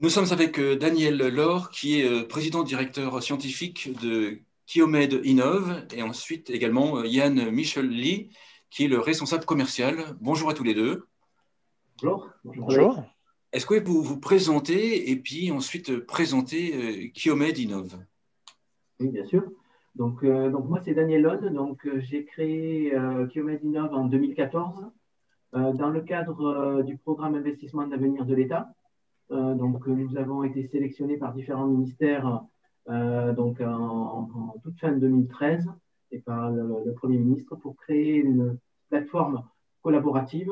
Nous sommes avec Daniel Laure, qui est président-directeur scientifique de Kiomed Innov, et ensuite également Yann Michel-Lee, qui est le responsable commercial. Bonjour à tous les deux. Bonjour. Bonjour. Est-ce que vous pouvez vous présenter et puis ensuite présenter Kiomed Innov? Oui, bien sûr. Donc moi, c'est Daniel Laure. J'ai créé Kiomed Innov en 2014 dans le cadre du programme investissement d'avenir de l'État. Nous avons été sélectionnés par différents ministères en toute fin 2013 et par le Premier ministre pour créer une plateforme collaborative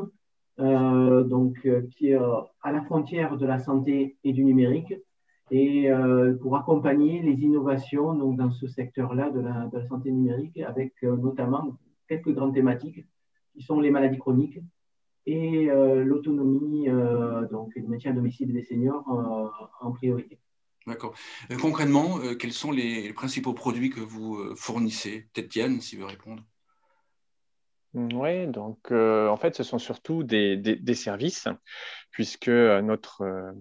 qui est à la frontière de la santé et du numérique et pour accompagner les innovations dans ce secteur-là de la santé numérique avec notamment quelques grandes thématiques qui sont les maladies chroniques et l'autonomie, donc le maintien à domicile des seniors en priorité. D'accord. Concrètement, quels sont les principaux produits que vous fournissez? Peut-être Yann, s'il veut répondre. Oui, donc en fait, ce sont surtout des services, puisque notre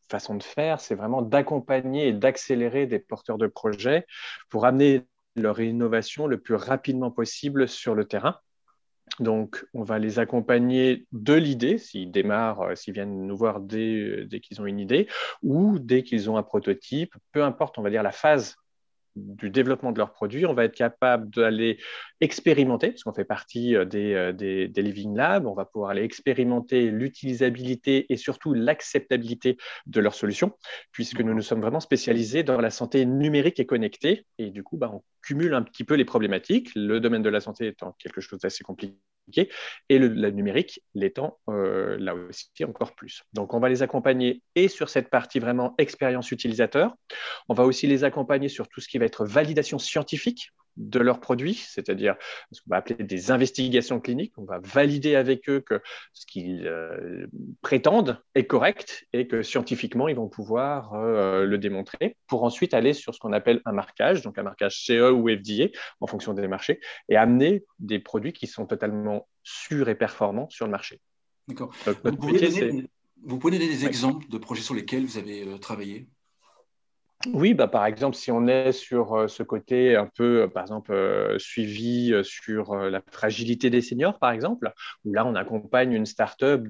façon de faire, c'est vraiment d'accompagner et d'accélérer des porteurs de projets pour amener leur innovation le plus rapidement possible sur le terrain. Donc, on va les accompagner de l'idée, s'ils démarrent, s'ils viennent nous voir dès qu'ils ont une idée, ou dès qu'ils ont un prototype, peu importe, on va dire la phase du développement de leurs produits, on va être capable d'aller expérimenter, parce qu'on fait partie des Living Labs, on va pouvoir aller expérimenter l'utilisabilité et surtout l'acceptabilité de leurs solutions, puisque nous nous sommes vraiment spécialisés dans la santé numérique et connectée, et du coup, on cumule un petit peu les problématiques, le domaine de la santé étant quelque chose d'assez compliqué, et le numérique l'étant là aussi encore plus. Donc, on va les accompagner et sur cette partie vraiment expérience utilisateur. On va aussi les accompagner sur tout ce qui va être validation scientifique de leurs produits, c'est-à-dire ce qu'on va appeler des investigations cliniques. On va valider avec eux que ce qu'ils prétendent est correct et que scientifiquement, ils vont pouvoir le démontrer pour ensuite aller sur ce qu'on appelle un marquage, donc un marquage CE ou FDA en fonction des marchés, et amener des produits qui sont totalement sûrs et performants sur le marché. D'accord. Vous pouvez donner des exemples de projets sur lesquels vous avez travaillé? Oui, par exemple, si on est sur ce côté un peu, par exemple, suivi sur la fragilité des seniors, par exemple, où là, on accompagne une start-up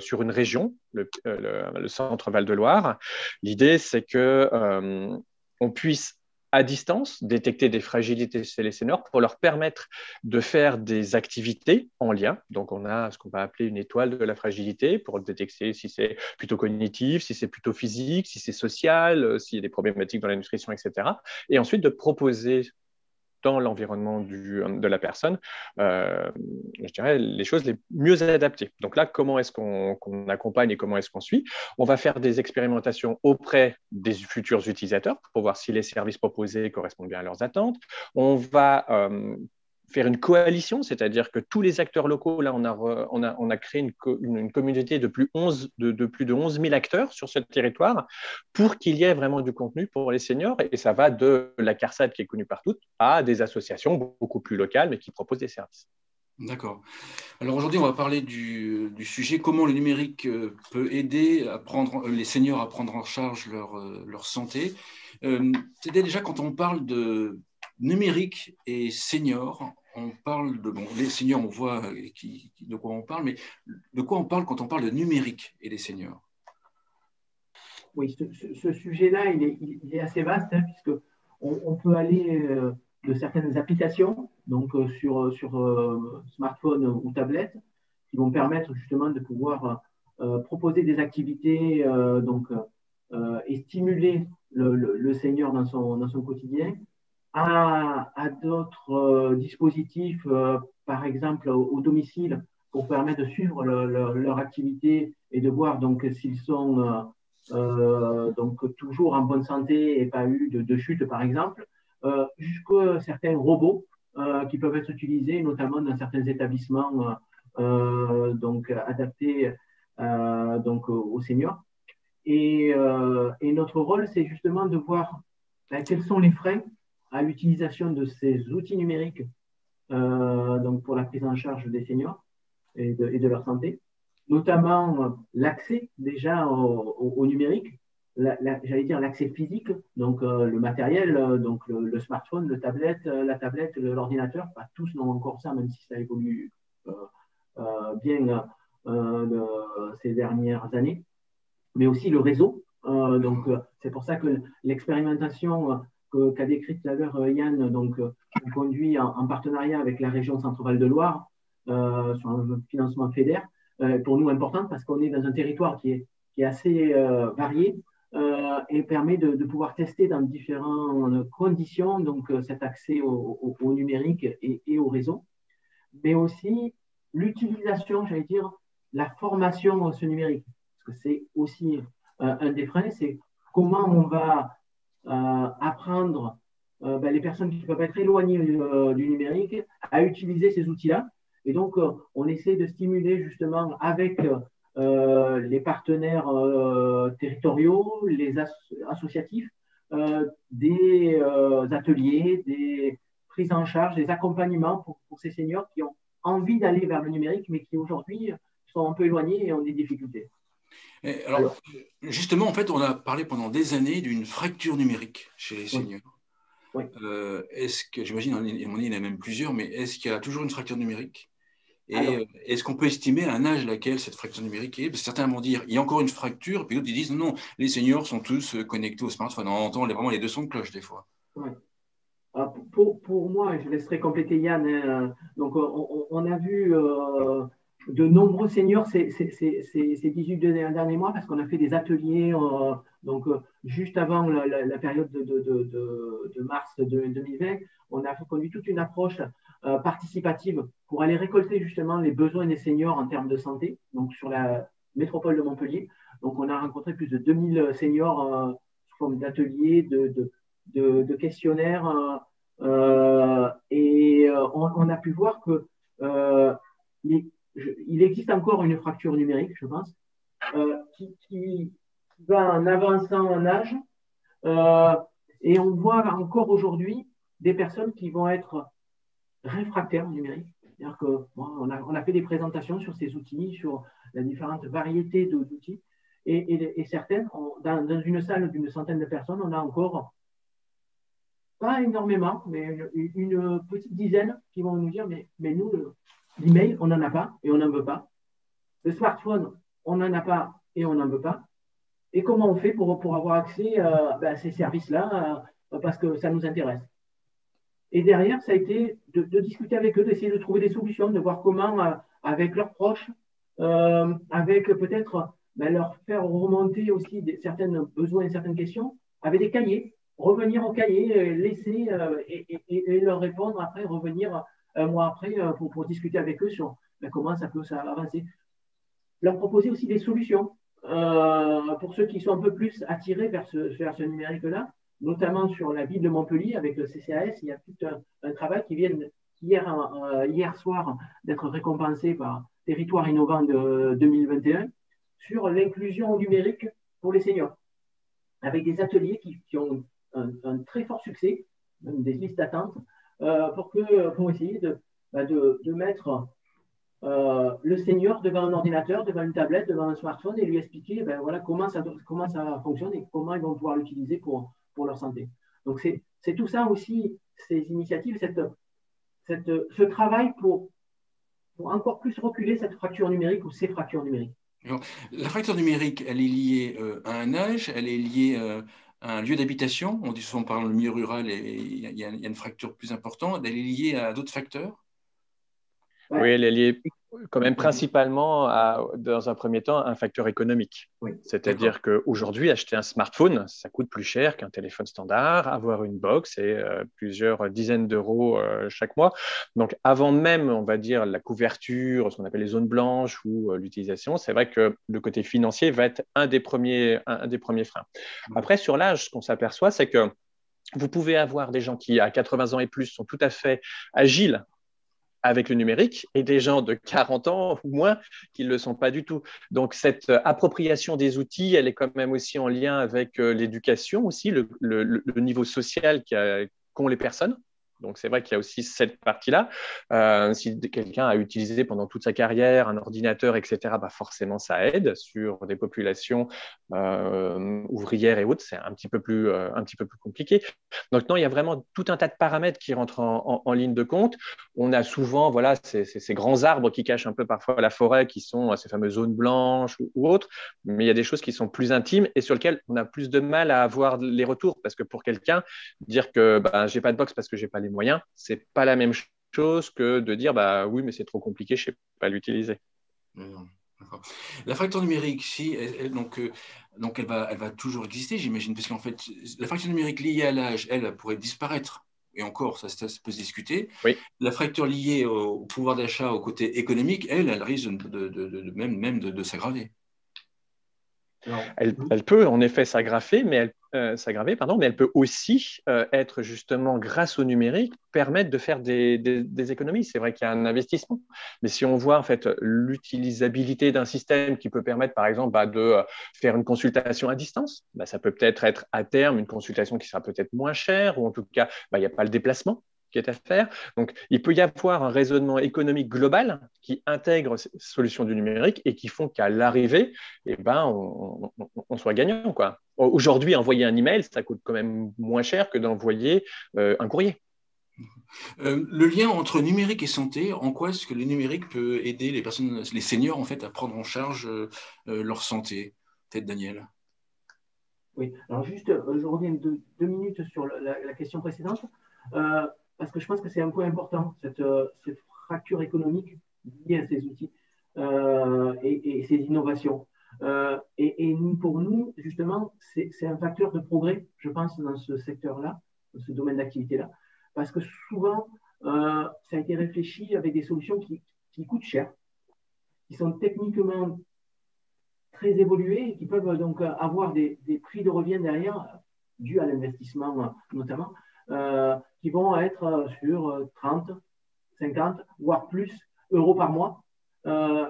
sur une région, le centre Val-de-Loire. L'idée, c'est qu'on puisse à distance détecter des fragilités chez les seniors pour leur permettre de faire des activités en lien. Donc, on a ce qu'on va appeler une étoile de la fragilité pour détecter si c'est plutôt cognitif, si c'est plutôt physique, si c'est social, s'il y a des problématiques dans la nutrition, etc. Et ensuite, de proposer dans l'environnement de la personne, je dirais, les choses les mieux adaptées. Donc là, comment est-ce qu'on accompagne et comment est-ce qu'on suit? On va faire des expérimentations auprès des futurs utilisateurs pour voir si les services proposés correspondent bien à leurs attentes. On va faire une coalition, c'est-à-dire que tous les acteurs locaux, là, on a créé une communauté de plus de 11 000 acteurs sur ce territoire pour qu'il y ait vraiment du contenu pour les seniors. Et ça va de la CARSAT qui est connue par toutes à des associations beaucoup plus locales, mais qui proposent des services. D'accord. Alors aujourd'hui, on va parler du sujet comment le numérique peut aider les seniors à prendre en charge leur santé. Déjà, quand on parle de numérique et seniors, on parle de… Bon, les seniors, on voit de quoi on parle, mais de quoi on parle quand on parle de numérique et des seniors? Oui, ce sujet-là, il est assez vaste, puisque on peut aller de certaines applications, sur smartphone ou tablette, qui vont permettre justement de pouvoir proposer des activités et stimuler le senior dans son quotidien, à d'autres dispositifs, par exemple au domicile, pour permettre de suivre leur activité et de voir s'ils sont toujours en bonne santé et pas eu de chute, par exemple, jusqu'à certains robots qui peuvent être utilisés, notamment dans certains établissements adaptés aux seniors. Et notre rôle, c'est justement de voir quels sont les freins à l'utilisation de ces outils numériques pour la prise en charge des seniors et de leur santé. notamment l'accès déjà au numérique, j'allais dire l'accès physique, donc le matériel, donc le smartphone, la tablette, l'ordinateur, pas tous n'ont encore ça, même si ça évolue bien ces dernières années, mais aussi le réseau. Donc, c'est pour ça que l'expérimentation qu'a décrite tout à l'heure Yann, donc, on conduit en partenariat avec la région Centre-Val de Loire sur un financement FEDER, pour nous importante parce qu'on est dans un territoire qui est assez varié et permet de pouvoir tester dans différentes conditions donc, cet accès au numérique et au réseau, mais aussi l'utilisation, j'allais dire, la formation à ce numérique. Parce que c'est aussi un des freins, c'est comment on va apprendre les personnes qui peuvent être éloignées du numérique à utiliser ces outils-là. Et donc, on essaie de stimuler justement avec les partenaires territoriaux, les associatifs, des ateliers, des prises en charge, des accompagnements pour ces seniors qui ont envie d'aller vers le numérique, mais qui aujourd'hui sont un peu éloignés et ont des difficultés. Alors, justement, en fait, on a parlé pendant des années d'une fracture numérique chez les seniors. Oui. Est-ce que, j'imagine, il y en a même plusieurs, mais est-ce qu'il y a toujours une fracture numérique? Et est-ce qu'on peut estimer à un âge laquelle cette fracture numérique est? Parce que certains vont dire il y a encore une fracture, puis d'autres ils disent non, les seniors sont tous connectés au smartphone. On entend vraiment les deux sons de cloche des fois. Ouais. Pour moi, je laisserai compléter Yann. Donc, on a vu de nombreux seniors ces 18 derniers mois parce qu'on a fait des ateliers donc, juste avant la période de mars 2020. On a conduit toute une approche participative pour aller récolter justement les besoins des seniors en termes de santé, donc sur la métropole de Montpellier. Donc, on a rencontré plus de 2000 seniors sous forme d'ateliers, de questionnaires et on a pu voir que il existe encore une fracture numérique, je pense, qui va en avançant en âge et on voit encore aujourd'hui des personnes qui vont être réfractaires au numérique. C'est-à-dire qu'on a fait des présentations sur ces outils, sur la différentes variétés d'outils et certaines, dans une salle d'une centaine de personnes, on a encore pas énormément, mais une petite dizaine qui vont nous dire mais nous, l'email, on n'en a pas et on n'en veut pas. Le smartphone, on n'en a pas et on n'en veut pas. Et comment on fait pour avoir accès à ces services-là parce que ça nous intéresse. Et derrière, ça a été de discuter avec eux, d'essayer de trouver des solutions, de voir comment, avec leurs proches, avec peut-être leur faire remonter aussi certains besoins et certaines questions, avec des cahiers. Revenir au cahier, laisser et leur répondre après, revenir un mois après pour discuter avec eux sur comment ça peut avancer. Leur proposer aussi des solutions pour ceux qui sont un peu plus attirés vers ce numérique-là, notamment sur la ville de Montpellier avec le CCAS. Il y a tout un travail qui vient hier soir d'être récompensé par Territoire innovant de 2021 sur l'inclusion numérique pour les seniors, avec des ateliers qui ont un très fort succès, même des listes d'attente, pour essayer de mettre le senior devant un ordinateur, devant une tablette, devant un smartphone et lui expliquer voilà, comment ça fonctionne et comment ils vont pouvoir l'utiliser pour leur santé. Donc, c'est tout ça aussi, ces initiatives, ce travail pour encore plus reculer cette fracture numérique ou ces fractures numériques. Alors, la fracture numérique, elle est liée à un âge, elle est liée à un lieu d'habitation. On dit souvent, par exemple, le milieu rural, il y a une fracture plus importante. Elle est liée à d'autres facteurs? Ouais. Oui, elle est liée quand même principalement dans un premier temps, à un facteur économique. Oui. C'est-à-dire qu'aujourd'hui, acheter un smartphone, ça coûte plus cher qu'un téléphone standard. Avoir une box, c'est plusieurs dizaines d'euros chaque mois. Donc, avant même, on va dire, la couverture, ce qu'on appelle les zones blanches ou l'utilisation, c'est vrai que le côté financier va être un des premiers freins. Après, sur l'âge, ce qu'on s'aperçoit, c'est que vous pouvez avoir des gens qui, à 80 ans et plus, sont tout à fait agiles avec le numérique et des gens de 40 ans ou moins qui ne le sont pas du tout. Donc, cette appropriation des outils, elle est quand même aussi en lien avec l'éducation aussi, le niveau social qu'ont les personnes. Donc, c'est vrai qu'il y a aussi cette partie-là. Si quelqu'un a utilisé pendant toute sa carrière un ordinateur, etc., bah forcément, ça aide sur des populations ouvrières et autres. C'est un petit peu plus compliqué. Donc, non, il y a vraiment tout un tas de paramètres qui rentrent en ligne de compte. On a souvent voilà, ces grands arbres qui cachent un peu parfois la forêt, qui sont ces fameuses zones blanches ou autres. Mais il y a des choses qui sont plus intimes et sur lesquelles on a plus de mal à avoir les retours. Parce que pour quelqu'un, dire que bah, je n'ai pas de box parce que je n'ai pas les moyens, ce n'est pas la même chose que de dire bah, oui, mais c'est trop compliqué, je ne sais pas l'utiliser. La fracture numérique, si, donc elle va toujours exister, j'imagine, parce qu'en fait, la fracture numérique liée à l'âge, elle pourrait disparaître. Et encore, ça peut se discuter. Oui. La fracture liée au pouvoir d'achat, au côté économique, elle risque même de s'aggraver. Elle peut en effet s'aggraver, mais elle peut aussi être justement, grâce au numérique, permettre de faire des économies. C'est vrai qu'il y a un investissement, mais si on voit en fait l'utilisabilité d'un système qui peut permettre, par exemple, de faire une consultation à distance, ça peut peut-être être à terme une consultation qui sera peut-être moins chère, ou en tout cas, il n'y a pas le déplacement qui est à faire. Donc, il peut y avoir un raisonnement économique global qui intègre ces solutions du numérique et qui font qu'à l'arrivée, on soit gagnant, quoi. Aujourd'hui, envoyer un email, ça coûte quand même moins cher que d'envoyer un courrier. Le lien entre numérique et santé, en quoi est-ce que le numérique peut aider les seniors en fait, à prendre en charge leur santé? Peut-être Daniel. Oui, alors juste, je reviens 2 minutes sur la question précédente, parce que je pense que c'est un point important, cette fracture économique liée à ces outils et ces innovations. Et pour nous, justement, c'est un facteur de progrès, je pense, dans ce secteur-là, dans ce domaine d'activité-là, parce que souvent, ça a été réfléchi avec des solutions qui coûtent cher, qui sont techniquement très évolués et qui peuvent donc avoir des prix de revient derrière, dus à l'investissement notamment, qui vont être sur 30, 50, voire plus euros par mois.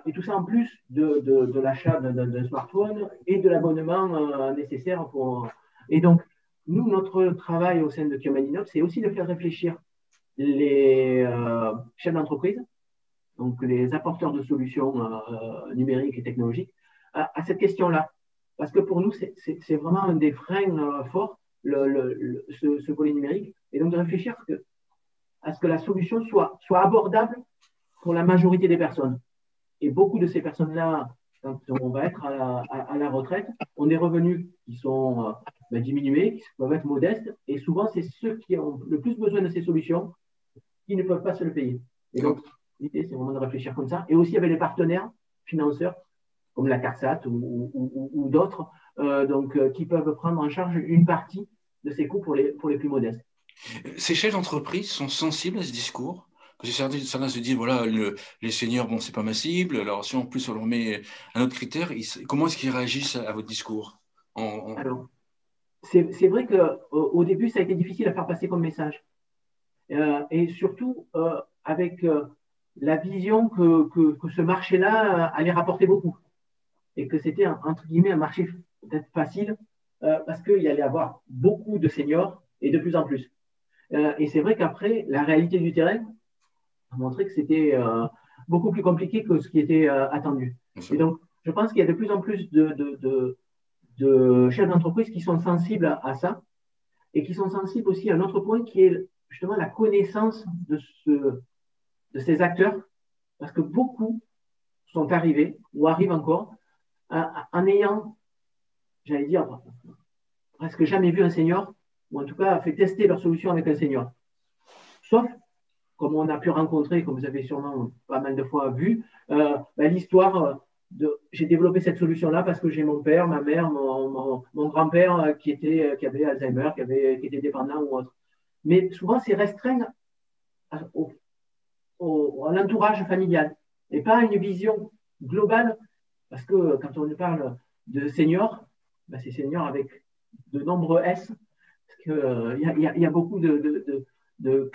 Et tout ça en plus de l'achat d'un smartphone et de l'abonnement nécessaire pour. Et donc, nous, notre travail au sein de Kioman c'est aussi de faire réfléchir les chefs d'entreprise, donc les apporteurs de solutions numériques et technologiques, à cette question-là. Parce que pour nous, c'est vraiment un des freins forts, ce volet numérique. Et donc de réfléchir à ce que la solution soit abordable pour la majorité des personnes. Et beaucoup de ces personnes-là, quand on va être à la retraite, ont des revenus qui sont diminués, qui peuvent être modestes. Et souvent, c'est ceux qui ont le plus besoin de ces solutions qui ne peuvent pas se le payer. Et donc, l'idée, c'est vraiment de réfléchir comme ça. Et aussi avec les partenaires financeurs, comme la CARSAT ou d'autres, qui peuvent prendre en charge une partie de ces coûts pour les plus modestes. Ces chefs d'entreprise sont sensibles à ce discours? Parce que certains se disent, voilà, les seniors, bon, c'est pas ma cible. Alors, si en plus on leur met un autre critère, comment est-ce qu'ils réagissent à votre discours? Alors, c'est vrai qu'au début, ça a été difficile à faire passer comme message. Et surtout, avec la vision que ce marché-là allait rapporter beaucoup. Et que c'était, entre guillemets, un marché peut-être facile, parce qu'il y allait avoir beaucoup de seniors et de plus en plus. Et c'est vrai qu'après, la réalité du terrain a montré que c'était beaucoup plus compliqué que ce qui était attendu. Et donc, je pense qu'il y a de plus en plus de chefs d'entreprise qui sont sensibles à ça et qui sont sensibles aussi à un autre point qui est justement la connaissance de ces acteurs, parce que beaucoup sont arrivés ou arrivent encore en ayant, j'allais dire, presque jamais vu un senior, ou en tout cas fait tester leur solution avec un senior. Sauf, comme on a pu rencontrer, comme vous avez sûrement pas mal de fois vu, l'histoire de j'ai développé cette solution-là parce que j'ai mon père, ma mère, mon grand-père qui avait Alzheimer, qui était dépendant ou autre. Mais souvent, c'est restreint à l'entourage familial et pas à une vision globale, parce que quand on parle de seniors, c'est seniors avec de nombreux S, parce qu'il y a beaucoup de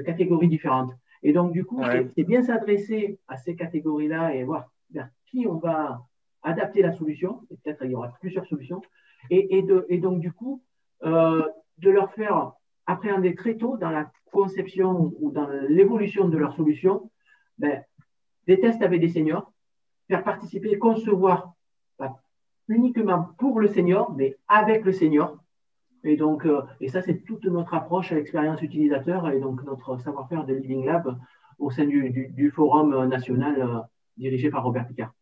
catégories différentes. Et donc, du coup, c'est bien s'adresser à ces catégories-là et voir vers qui on va adapter la solution. Et peut-être il y aura plusieurs solutions. Et donc, du coup, de leur faire appréhender très tôt dans la conception ou dans l'évolution de leur solution, des tests avec des seniors, faire participer, concevoir, pas uniquement pour le senior, mais avec le senior. Et donc, et ça, c'est toute notre approche à l'expérience utilisateur et donc notre savoir-faire de Living Lab au sein du forum national dirigé par Robert Picard.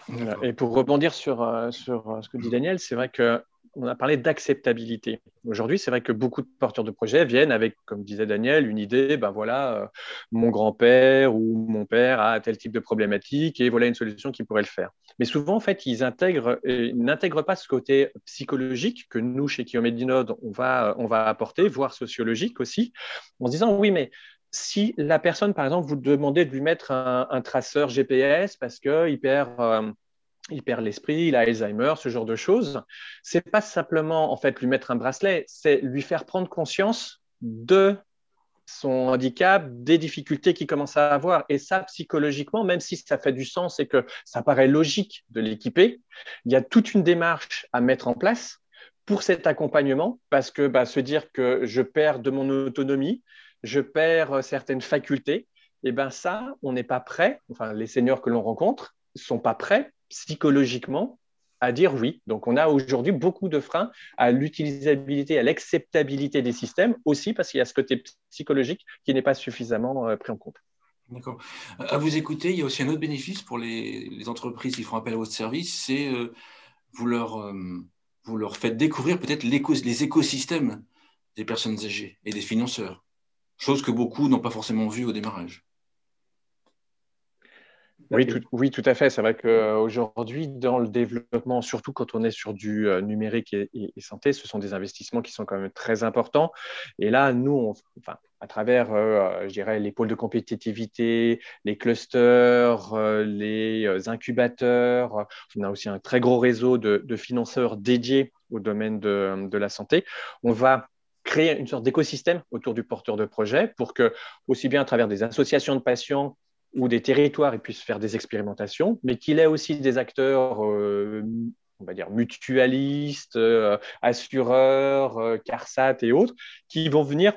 Voilà. Et pour rebondir sur ce que dit Daniel, c'est vrai qu'on a parlé d'acceptabilité. Aujourd'hui, c'est vrai que beaucoup de porteurs de projets viennent avec, comme disait Daniel, une idée, ben voilà, mon grand-père ou mon père a tel type de problématique et voilà une solution qui pourrait le faire. Mais souvent, en fait, ils n'intègrent pas ce côté psychologique que nous, chez Kiomedinode, on va apporter, voire sociologique aussi, en se disant, oui, mais si la personne, par exemple, vous demandez de lui mettre un traceur GPS parce qu'il perd l'esprit, il a Alzheimer, ce genre de choses, c'est pas simplement en fait lui mettre un bracelet, c'est lui faire prendre conscience de son handicap, des difficultés qu'il commence à avoir. Et ça, psychologiquement, même si ça fait du sens et que ça paraît logique de l'équiper, il y a toute une démarche à mettre en place pour cet accompagnement, parce que se dire que je perds de mon autonomie, je perds certaines facultés, et ça, on n'est pas prêt, enfin les seniors que l'on rencontre ne sont pas prêts psychologiquement à dire oui. Donc, on a aujourd'hui beaucoup de freins à l'utilisabilité, à l'acceptabilité des systèmes, aussi parce qu'il y a ce côté psychologique qui n'est pas suffisamment pris en compte. D'accord. À vous écouter, il y a aussi un autre bénéfice pour les entreprises qui font appel à votre service, c'est vous leur faites découvrir peut-être les écosystèmes des personnes âgées et des financeurs, chose que beaucoup n'ont pas forcément vue au démarrage. Oui, tout à fait. C'est vrai qu'aujourd'hui, dans le développement, surtout quand on est sur du numérique et santé, ce sont des investissements qui sont quand même très importants. Et là, nous, à travers, je dirais, les pôles de compétitivité, les clusters, les incubateurs, on a aussi un très gros réseau de financeurs dédiés au domaine de la santé. On va créer une sorte d'écosystème autour du porteur de projet pour que, aussi bien à travers des associations de patients, ou des territoires, ils puissent faire des expérimentations, mais qu'il ait aussi des acteurs, on va dire, mutualistes, assureurs, CARSAT et autres, qui vont venir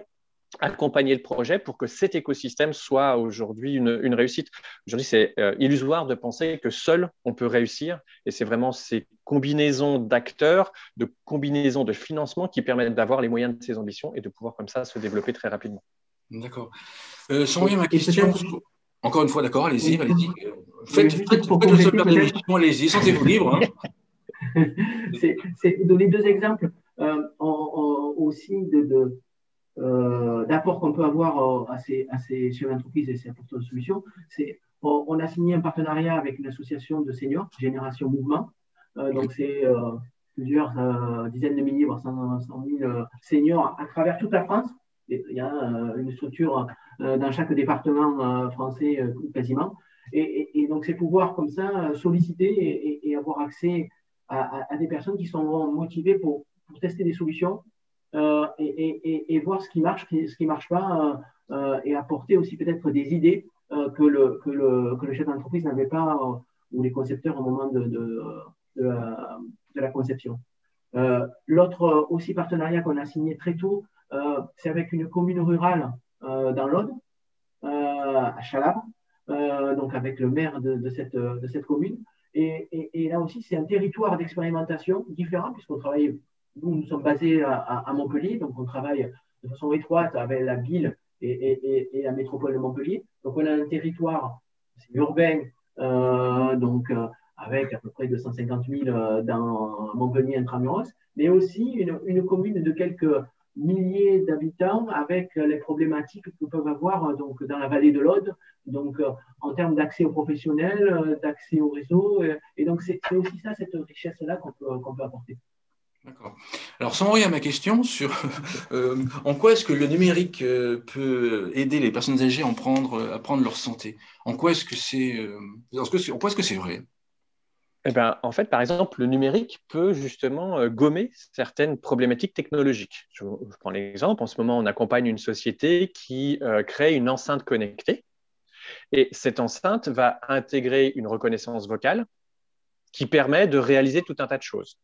accompagner le projet pour que cet écosystème soit aujourd'hui une réussite. Aujourd'hui, c'est illusoire de penser que seul, on peut réussir, et c'est vraiment ces combinaisons d'acteurs, de combinaisons de financement qui permettent d'avoir les moyens de ses ambitions et de pouvoir comme ça se développer très rapidement. D'accord. Sans rien ma question... Encore une fois, d'accord, allez-y. Faites le seul d'émission, allez-y, sentez-vous libre. C'est donner deux exemples aussi d'apports qu'on peut avoir à ces chefs d'entreprise et ces apporteurs de solutions. On a signé un partenariat avec une association de seniors, Génération Mouvement. Donc, c'est plusieurs dizaines de milliers, voire 100 000 seniors à travers toute la France. Il y a une structure dans chaque département français quasiment. Et donc, c'est pouvoir comme ça solliciter et avoir accès à des personnes qui sont motivées pour tester des solutions et voir ce qui marche, ce qui ne marche pas et apporter aussi peut-être des idées que le chef d'entreprise n'avait pas ou les concepteurs au moment de la conception. L'autre aussi partenariat qu'on a signé très tôt, c'est avec une commune rurale dans l'Aude, à Chalabre, donc avec le maire de cette commune. Et là aussi, c'est un territoire d'expérimentation différent, puisqu'on travaille, nous sommes basés à Montpellier, donc on travaille de façon étroite avec la ville et la métropole de Montpellier. Donc on a un territoire urbain, avec à peu près 250 000 dans Montpellier intramuros, mais aussi une commune de quelques milliers d'habitants avec les problématiques que peuvent avoir donc, dans la vallée de l'Aude, donc en termes d'accès aux professionnels, d'accès au réseau. Et donc, c'est aussi ça, cette richesse-là qu'on peut apporter. D'accord. Alors, sans revenir à ma question sur en quoi est-ce que le numérique peut aider les personnes âgées à prendre leur santé? En quoi est-ce que c'est vrai? En fait, par exemple, le numérique peut justement gommer certaines problématiques technologiques. Je prends l'exemple. En ce moment, on accompagne une société qui crée une enceinte connectée. Et cette enceinte va intégrer une reconnaissance vocale qui permet de réaliser tout un tas de choses.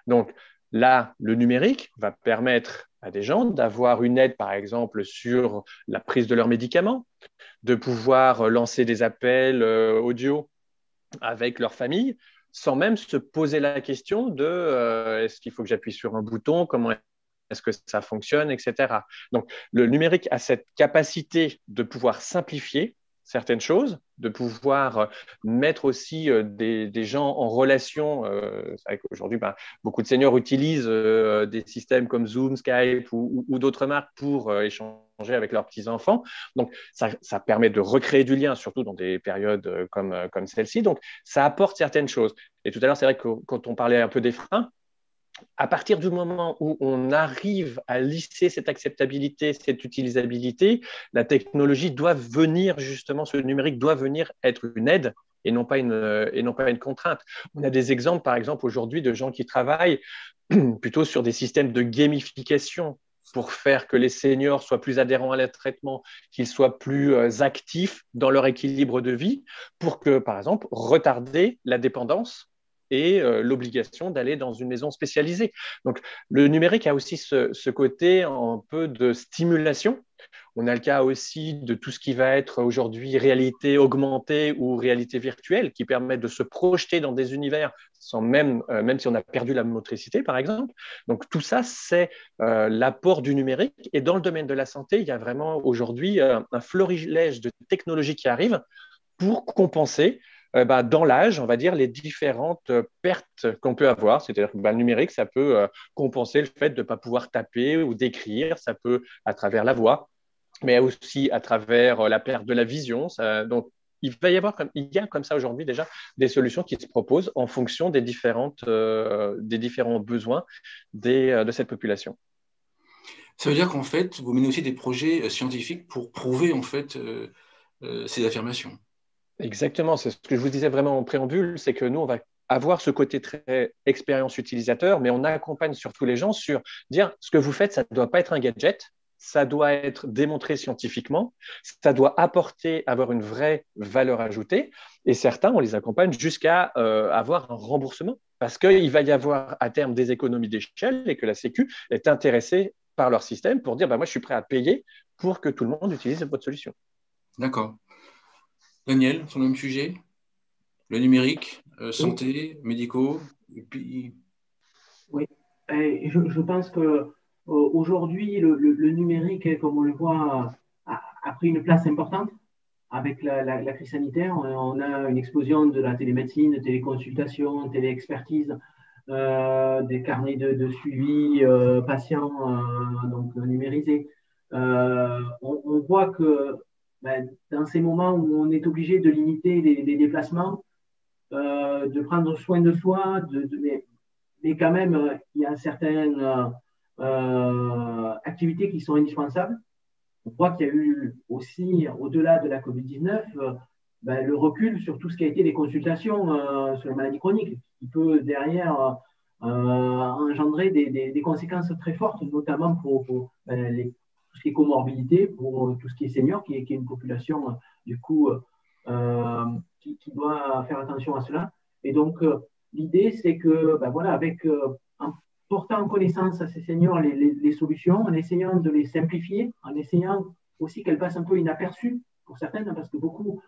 Donc là, le numérique va permettre à des gens, d'avoir une aide, par exemple, sur la prise de leurs médicaments, de pouvoir lancer des appels audio avec leur famille, sans même se poser la question de est-ce qu'il faut que j'appuie sur un bouton, comment est-ce que ça fonctionne, etc. Donc, le numérique a cette capacité de pouvoir simplifier certaines choses, de pouvoir mettre aussi des gens en relation. C'est vrai qu'aujourd'hui, beaucoup de seniors utilisent des systèmes comme Zoom, Skype ou d'autres marques pour échanger avec leurs petits-enfants. Donc, ça permet de recréer du lien, surtout dans des périodes comme celle-ci. Donc, ça apporte certaines choses. Et tout à l'heure, c'est vrai que quand on parlait un peu des freins, à partir du moment où on arrive à lisser cette acceptabilité, cette utilisabilité, la technologie doit venir justement, ce numérique doit venir être une aide et non pas une contrainte. On a des exemples, par exemple, aujourd'hui, de gens qui travaillent plutôt sur des systèmes de gamification pour faire que les seniors soient plus adhérents à leur traitement, qu'ils soient plus actifs dans leur équilibre de vie, pour que, par exemple, retarder la dépendance et l'obligation d'aller dans une maison spécialisée. Donc, le numérique a aussi ce côté un peu de stimulation. On a le cas aussi de tout ce qui va être aujourd'hui réalité augmentée ou réalité virtuelle, qui permet de se projeter dans des univers sans même si on a perdu la motricité, par exemple. Donc, tout ça, c'est l'apport du numérique. Et dans le domaine de la santé, il y a vraiment aujourd'hui un florilège de technologies qui arrivent pour compenser dans l'âge, on va dire, les différentes pertes qu'on peut avoir. C'est-à-dire que le numérique, ça peut compenser le fait de ne pas pouvoir taper ou d'écrire, ça peut à travers la voix, mais aussi à travers la perte de la vision. Donc, il y a comme ça aujourd'hui déjà des solutions qui se proposent en fonction des différents besoins de cette population. Ça veut dire qu'en fait, vous menez aussi des projets scientifiques pour prouver en fait ces affirmations. Exactement, c'est ce que je vous disais vraiment en préambule, c'est que nous, on va avoir ce côté très expérience utilisateur, mais on accompagne surtout les gens sur dire ce que vous faites, ça ne doit pas être un gadget, ça doit être démontré scientifiquement, ça doit avoir une vraie valeur ajoutée, et certains, on les accompagne jusqu'à avoir un remboursement, parce qu'il va y avoir à terme des économies d'échelle et que la Sécu est intéressée par leur système pour dire, moi, je suis prêt à payer pour que tout le monde utilise votre solution. D'accord. Daniel, sur le même sujet, le numérique, santé, Oui. médicaux, et puis... Oui, je pense que aujourd'hui, le numérique, comme on le voit, a pris une place importante avec la crise sanitaire. On a une explosion de la télémédecine, de téléconsultation, téléexpertise, des carnets de suivi patients donc numérisés. On voit que dans ces moments où on est obligé de limiter les déplacements, de prendre soin de soi, mais quand même, il y a certaines activités qui sont indispensables. On voit qu'il y a eu aussi, au-delà de la COVID-19, le recul sur tout ce qui a été les consultations sur les maladies chroniques, qui peut derrière engendrer des conséquences très fortes, notamment pour tout ce qui est comorbidité, pour tout ce qui est senior, qui est une population du coup qui doit faire attention à cela. Et donc, l'idée, c'est que, en portant en connaissance à ces seniors les solutions, en essayant de les simplifier, en essayant aussi qu'elles passent un peu inaperçues pour certaines, parce que beaucoup,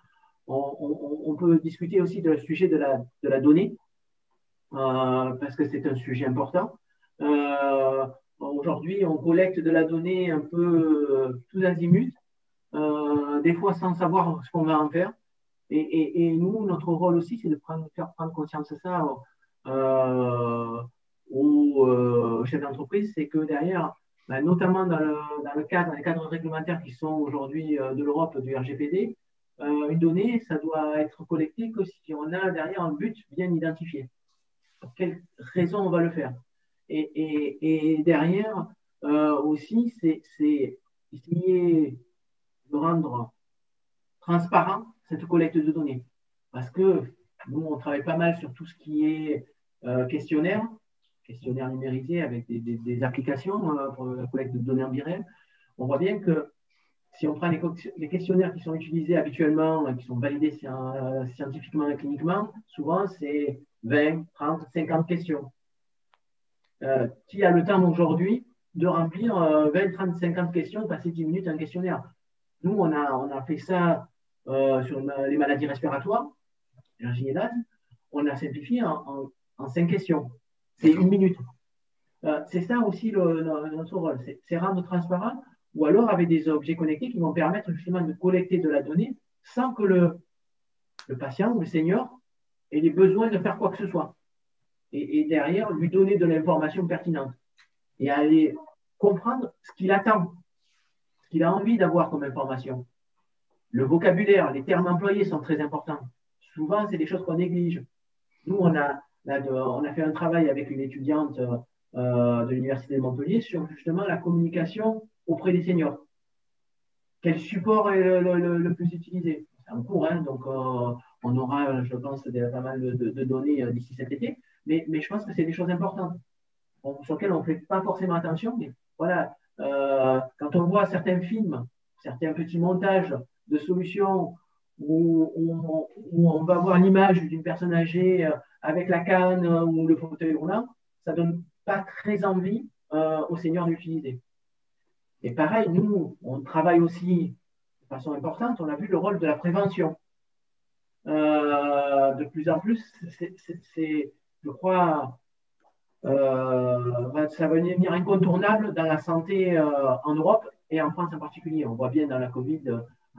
on peut discuter aussi de le sujet de la donnée, parce que c'est un sujet important. Aujourd'hui, on collecte de la donnée un peu tous azimuts, des fois sans savoir ce qu'on va en faire. Et nous, notre rôle aussi, c'est de faire prendre conscience de ça aux chefs d'entreprise, c'est que derrière, notamment dans les cadres réglementaires qui sont aujourd'hui de l'Europe, du RGPD, une donnée, ça doit être collecté que si on a derrière un but bien identifié. Pour quelle raison on va le faire? Et derrière, aussi, c'est essayer de rendre transparent cette collecte de données. Parce que nous, on travaille pas mal sur tout ce qui est questionnaire numérisé avec des applications pour la collecte de données en birème. On voit bien que si on prend les questionnaires qui sont utilisés habituellement, qui sont validés scientifiquement et cliniquement, souvent c'est 20, 30, 50 questions. Qui a le temps aujourd'hui de remplir 20, 30, 50 questions, passer 10 minutes à un questionnaire. Nous, on a fait ça sur les maladies respiratoires, allergie et l'asthme. On a simplifié en 5 questions. C'est 1 minute. C'est ça aussi notre rôle, c'est rendre transparent ou alors avec des objets connectés qui vont permettre justement de collecter de la donnée sans que le patient ou le senior ait les besoins de faire quoi que ce soit. Et derrière, lui donner de l'information pertinente et aller comprendre ce qu'il attend, ce qu'il a envie d'avoir comme information. Le vocabulaire, les termes employés sont très importants. Souvent, c'est des choses qu'on néglige. Nous, on a fait un travail avec une étudiante de l'Université de Montpellier sur justement la communication auprès des seniors. Quel support est le plus utilisé? C'est en cours, hein, donc on aura, je pense, pas mal de données d'ici cet été, mais je pense que c'est des choses importantes sur lesquelles on ne fait pas forcément attention. Mais voilà, quand on voit certains films, certains petits montages de solutions où on va voir l'image d'une personne âgée avec la canne ou le fauteuil roulant, ça ne donne pas très envie aux seniors d'utiliser. Et pareil, nous, on travaille aussi de façon importante, on a vu le rôle de la prévention. De plus en plus, je crois, ça va devenir incontournable dans la santé en Europe et en France en particulier. On voit bien dans la Covid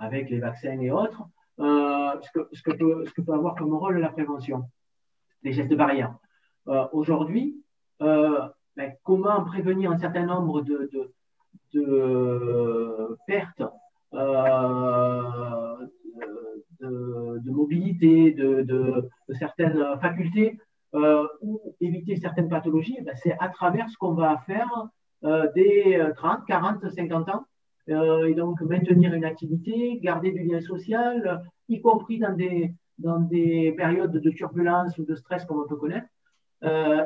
avec les vaccins et autres, ce que peut avoir comme rôle la prévention, les gestes barrières. Aujourd'hui, comment prévenir un certain nombre de pertes de mobilité, de certaines facultés ou éviter certaines pathologies, c'est à travers ce qu'on va faire dès 30, 40, 50 ans. Et donc maintenir une activité, garder du lien social, y compris dans des périodes de turbulence ou de stress comme on peut connaître.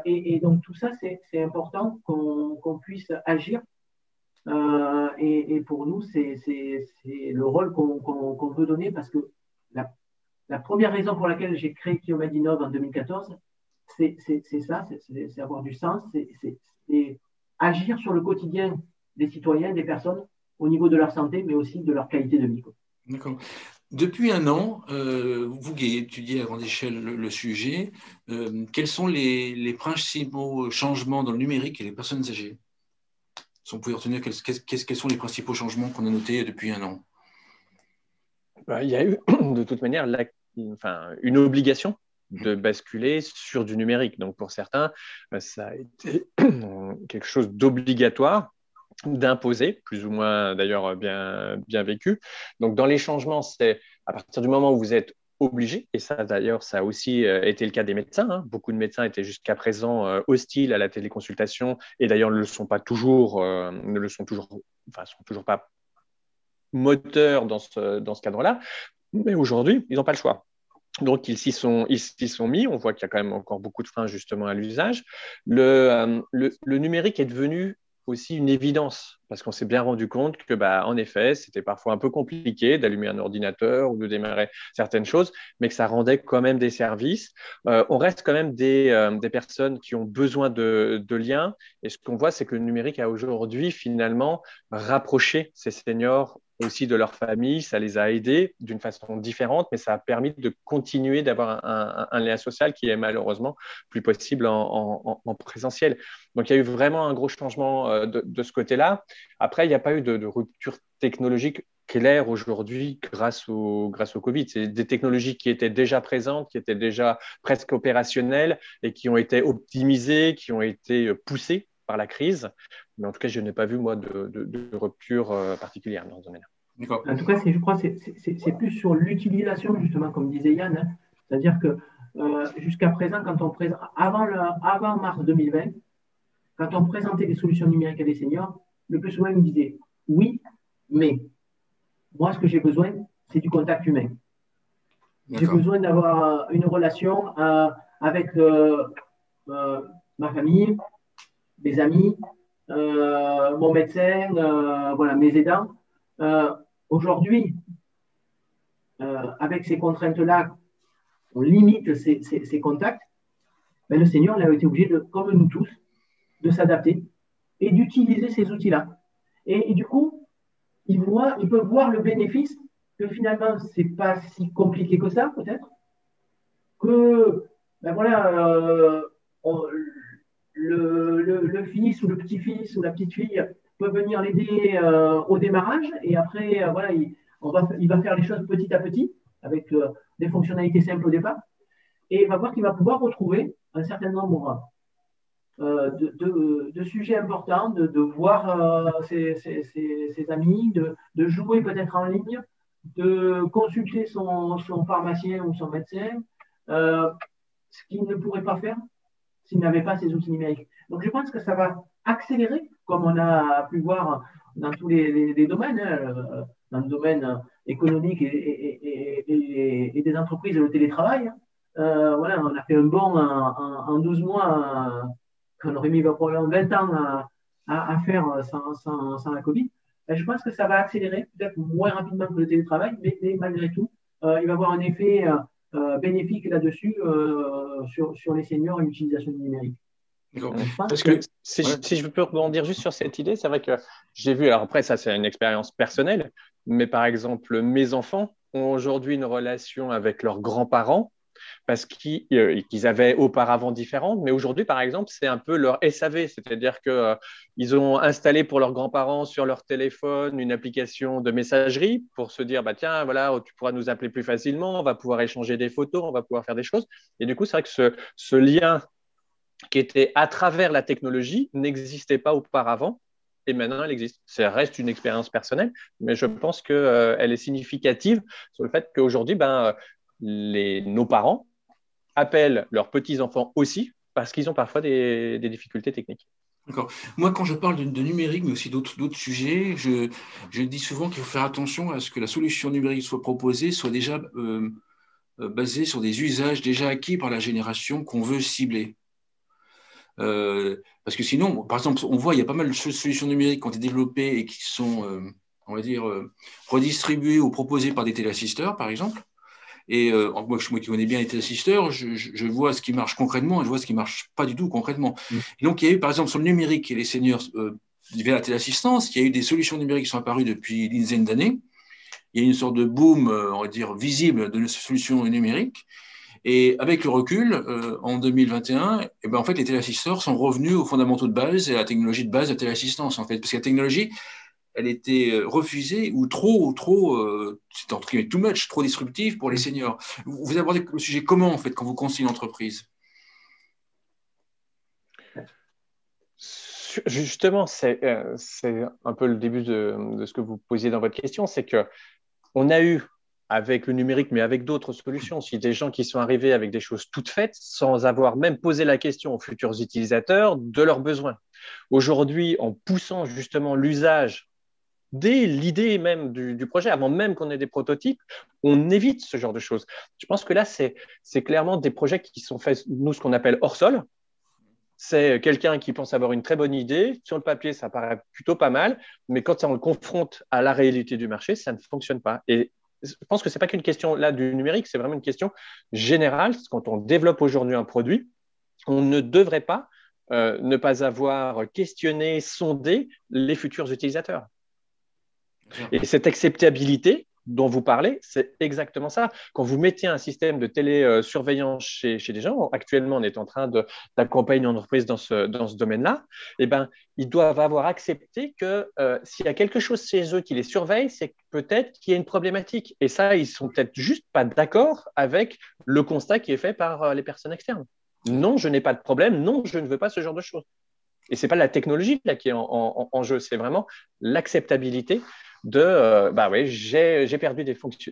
Et donc tout ça, c'est important qu'on puisse agir. Et pour nous, c'est le rôle qu'on veut donner parce que la première raison pour laquelle j'ai créé Kiomed Innov en 2014, c'est ça, c'est avoir du sens, c'est agir sur le quotidien des citoyens, des personnes, au niveau de leur santé, mais aussi de leur qualité de vie. D'accord. Depuis un an, vous qui étudiez à grande échelle le sujet, quels sont les principaux changements dans le numérique et les personnes âgées? Si on pouvait retenir quels sont les principaux changements qu'on a notés depuis un an? Il y a eu de toute manière une obligation de basculer sur du numérique. Donc pour certains, ça a été quelque chose d'obligatoire, d'imposer, plus ou moins d'ailleurs bien vécu. Donc dans les changements, c'est à partir du moment où vous êtes obligé, et ça d'ailleurs, ça a aussi été le cas des médecins. Hein. Beaucoup de médecins étaient jusqu'à présent hostiles à la téléconsultation et d'ailleurs ne le sont toujours pas moteurs dans ce cadre-là. Mais aujourd'hui, ils n'ont pas le choix. Donc, ils s'y sont mis. On voit qu'il y a quand même encore beaucoup de freins justement à l'usage. Le numérique est devenu aussi une évidence parce qu'on s'est bien rendu compte que, en effet, c'était parfois un peu compliqué d'allumer un ordinateur ou de démarrer certaines choses, mais que ça rendait quand même des services. On reste quand même des personnes qui ont besoin de liens. Et ce qu'on voit, c'est que le numérique a aujourd'hui finalement rapproché ces seniors aussi de leur famille, ça les a aidés d'une façon différente, mais ça a permis de continuer d'avoir un lien social qui est malheureusement plus possible en présentiel. Donc, il y a eu vraiment un gros changement de ce côté-là. Après, il n'y a pas eu de rupture technologique claire aujourd'hui grâce au Covid. C'est des technologies qui étaient déjà présentes, qui étaient déjà presque opérationnelles et qui ont été optimisées, qui ont été poussées par la crise. Mais en tout cas, je n'ai pas vu, moi, de rupture particulière dans ce domaine. En tout cas, je crois que c'est plus sur l'utilisation, justement, comme disait Yann. Hein. C'est-à-dire que jusqu'à présent, avant mars 2020, quand on présentait des solutions numériques à des seniors, le plus souvent, ils me disaient « oui, mais moi, ce que j'ai besoin, c'est du contact humain. J'ai besoin d'avoir une relation avec ma famille, mes amis, mon médecin, mes aidants. Aujourd'hui, avec ces contraintes-là, on limite ces contacts. Mais le senior, il a été obligé, comme nous tous, de s'adapter et d'utiliser ces outils-là. Et du coup, ils peuvent voir le bénéfice que finalement, ce n'est pas si compliqué que ça, peut-être, que ben voilà, on, le fils ou le petit-fils ou la petite-fille peut venir l'aider au démarrage et après, voilà, il va faire les choses petit à petit avec des fonctionnalités simples au départ et il va voir qu'il va pouvoir retrouver un certain nombre de sujets importants, de voir ses amis, de jouer peut-être en ligne, de consulter son pharmacien ou son médecin, ce qu'il ne pourrait pas faire s'il n'avait pas ces outils numériques. Donc je pense que ça va accélérer, comme on a pu voir dans tous les domaines, hein, dans le domaine économique et des entreprises et le télétravail. Voilà, on a fait un bond en 12 mois qu'on aurait mis probablement 20 ans à faire sans la Covid. Je pense que ça va accélérer, peut-être moins rapidement que le télétravail, mais malgré tout, il va avoir un effet bénéfique là-dessus sur les seniors et l'utilisation du numérique. Parce que si je peux rebondir juste sur cette idée, c'est vrai que j'ai vu, alors après ça c'est une expérience personnelle, mais par exemple mes enfants ont aujourd'hui une relation avec leurs grands-parents parce qu'ils avaient auparavant différentes, mais aujourd'hui, par exemple, c'est un peu leur SAV, c'est-à-dire qu'ils ont installé pour leurs grands-parents sur leur téléphone une application de messagerie pour se dire, bah, tiens, voilà, tu pourras nous appeler plus facilement, on va pouvoir échanger des photos, on va pouvoir faire des choses. Et du coup, c'est vrai que ce lien qui était à travers la technologie n'existait pas auparavant. Et maintenant, elle existe. Ça reste une expérience personnelle, mais je pense qu'elle est significative sur le fait qu'aujourd'hui, nos parents appellent leurs petits-enfants aussi parce qu'ils ont parfois des difficultés techniques. D'accord. Moi, quand je parle de numérique, mais aussi d'autres sujets, je dis souvent qu'il faut faire attention à ce que la solution numérique soit proposée, soit déjà basée sur des usages déjà acquis par la génération qu'on veut cibler. Parce que sinon, par exemple, on voit il y a pas mal de solutions numériques qui ont été développées et qui sont, on va dire, redistribuées ou proposées par des téléassisteurs, par exemple. Et moi qui connais bien les téléassisteurs, je vois ce qui marche concrètement et je vois ce qui ne marche pas du tout concrètement. Et donc, il y a eu, par exemple, sur le numérique et les seniors via la téléassistance, il y a eu des solutions numériques qui sont apparues depuis une dizaine d'années. Il y a eu une sorte de boom, on va dire, visible de solutions numériques. Et avec le recul, en 2021, eh ben, en fait, les téléassisteurs sont revenus aux fondamentaux de base et à la technologie de base de téléassistance, en fait. Parce que la technologie, elle était refusée ou c'est entre guillemets too much, trop disruptive pour les seniors. Vous abordez le sujet comment, en fait, quand vous conseillez une entreprise? Justement, c'est un peu le début de ce que vous posiez dans votre question, c'est qu'on a eu avec le numérique, mais avec d'autres solutions, aussi des gens qui sont arrivés avec des choses toutes faites sans avoir même posé la question aux futurs utilisateurs de leurs besoins. Aujourd'hui, en poussant justement l'usage dès l'idée même du projet, avant même qu'on ait des prototypes, on évite ce genre de choses. Je pense que là, c'est clairement des projets qui sont faits, nous, ce qu'on appelle hors sol. C'est quelqu'un qui pense avoir une très bonne idée. Sur le papier, ça paraît plutôt pas mal, mais quand on le confronte à la réalité du marché, ça ne fonctionne pas. Et je pense que ce n'est pas qu'une question là du numérique, c'est vraiment une question générale. Quand on développe aujourd'hui un produit, on ne devrait pas ne pas avoir questionné, sondé les futurs utilisateurs. Et cette acceptabilité dont vous parlez, c'est exactement ça. Quand vous mettez un système de télésurveillance chez des gens, actuellement on est en train d'accompagner une entreprise dans ce domaine-là, eh ben, ils doivent avoir accepté que s'il y a quelque chose chez eux qui les surveille, c'est peut-être qu'il y a une problématique. Et ça, ils sont peut-être juste pas d'accord avec le constat qui est fait par les personnes externes. Non, je n'ai pas de problème. Non, je ne veux pas ce genre de choses. Et ce n'est pas la technologie là, qui est en jeu, c'est vraiment l'acceptabilité de oui, j'ai perdu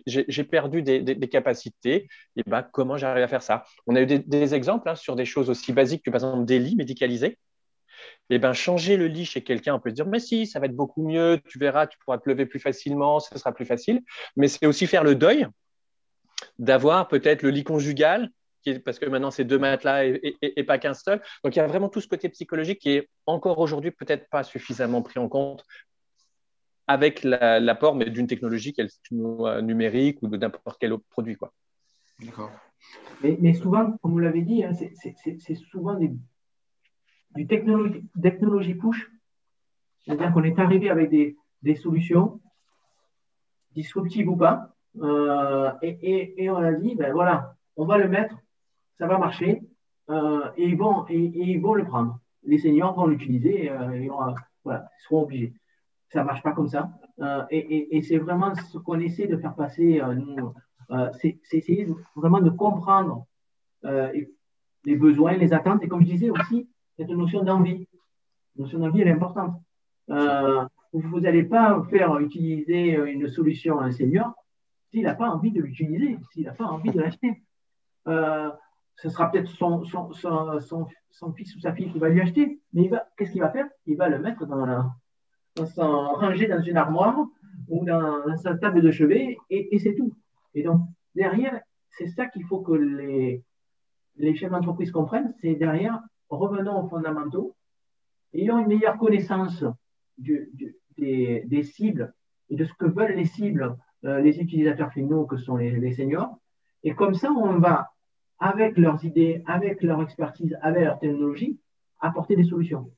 j'ai perdu des capacités, et comment j'arrive à faire ça? On a eu des exemples sur des choses aussi basiques que par exemple des lits médicalisés. Et changer le lit chez quelqu'un, on peut se dire mais si, ça va être beaucoup mieux, tu verras, tu pourras te lever plus facilement, ce sera plus facile. Mais c'est aussi faire le deuil d'avoir peut-être le lit conjugal, parce que maintenant c'est 2 matelas et pas qu'un seul. Donc il y a vraiment tout ce côté psychologique qui est encore aujourd'hui peut-être pas suffisamment pris en compte avec l'apport d'une technologie, qu'elle soit numérique ou de n'importe quel autre produit, quoi. D'accord. Mais souvent, comme vous l'avez dit, hein, c'est souvent du technologie push C'est-à-dire qu'on est arrivé avec des solutions, disruptives ou pas, et on a dit, ben voilà, on va le mettre, ça va marcher, et ils vont le prendre. Les seniors vont l'utiliser, voilà, ils seront obligés. Ça ne marche pas comme ça. Et c'est vraiment ce qu'on essaie de faire passer, nous, c'est essayer vraiment de comprendre les besoins, les attentes, et comme je disais aussi, cette notion d'envie. La notion d'envie, elle est importante. Vous n'allez pas faire utiliser une solution à un senior s'il n'a pas envie de l'utiliser, s'il n'a pas envie de l'acheter. Ce sera peut-être son fils ou sa fille qui va lui acheter, mais qu'est-ce qu'il va faire? Il va le mettre rangé dans une armoire ou dans sa table de chevet, et c'est tout. Et donc, derrière, c'est ça qu'il faut que les chefs d'entreprise comprennent, c'est derrière, revenons aux fondamentaux, ayons une meilleure connaissance des cibles et de ce que veulent les cibles, les utilisateurs finaux que sont les seniors. Et comme ça, on va, avec leurs idées, avec leur expertise, avec leur technologie, apporter des solutions.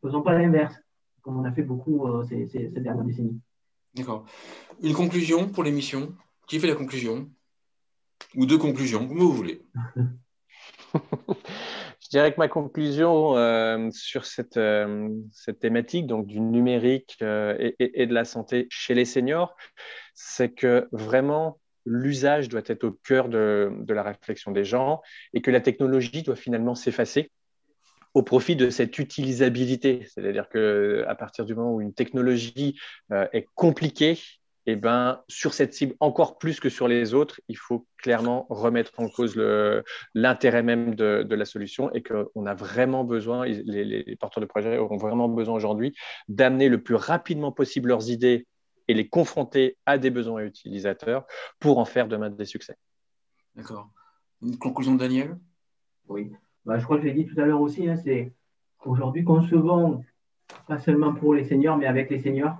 Ne faisons pas l'inverse, comme on a fait beaucoup ces dernières décennies. D'accord. Une conclusion pour l'émission? Qui fait la conclusion? Ou deux conclusions, comme vous voulez. Je dirais que ma conclusion sur cette thématique donc du numérique et de la santé chez les seniors, c'est que vraiment l'usage doit être au cœur de la réflexion des gens et que la technologie doit finalement s'effacer au profit de cette utilisabilité. C'est-à-dire qu'à partir du moment où une technologie est compliquée, eh ben, sur cette cible encore plus que sur les autres, il faut clairement remettre en cause l'intérêt même de la solution et qu'on a vraiment besoin, les porteurs de projets auront vraiment besoin aujourd'hui d'amener le plus rapidement possible leurs idées et les confronter à des besoins utilisateurs pour en faire demain des succès. D'accord. Une conclusion de Daniel? Oui. Je crois que je l'ai dit tout à l'heure aussi, hein, c'est aujourd'hui concevons pas seulement pour les seniors, mais avec les seniors.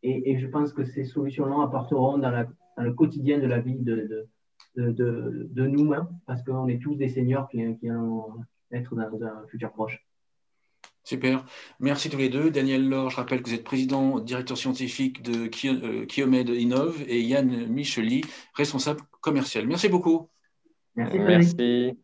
Et je pense que ces solutions-là apporteront dans le quotidien de la vie de nous-mêmes, parce qu'on est tous des seniors qui allons être dans un futur proche. Super. Merci tous les deux. Daniel Laure, je rappelle que vous êtes président, directeur scientifique de Kiomed Innov, et Yann Micheli, responsable commercial. Merci beaucoup. Merci. Merci.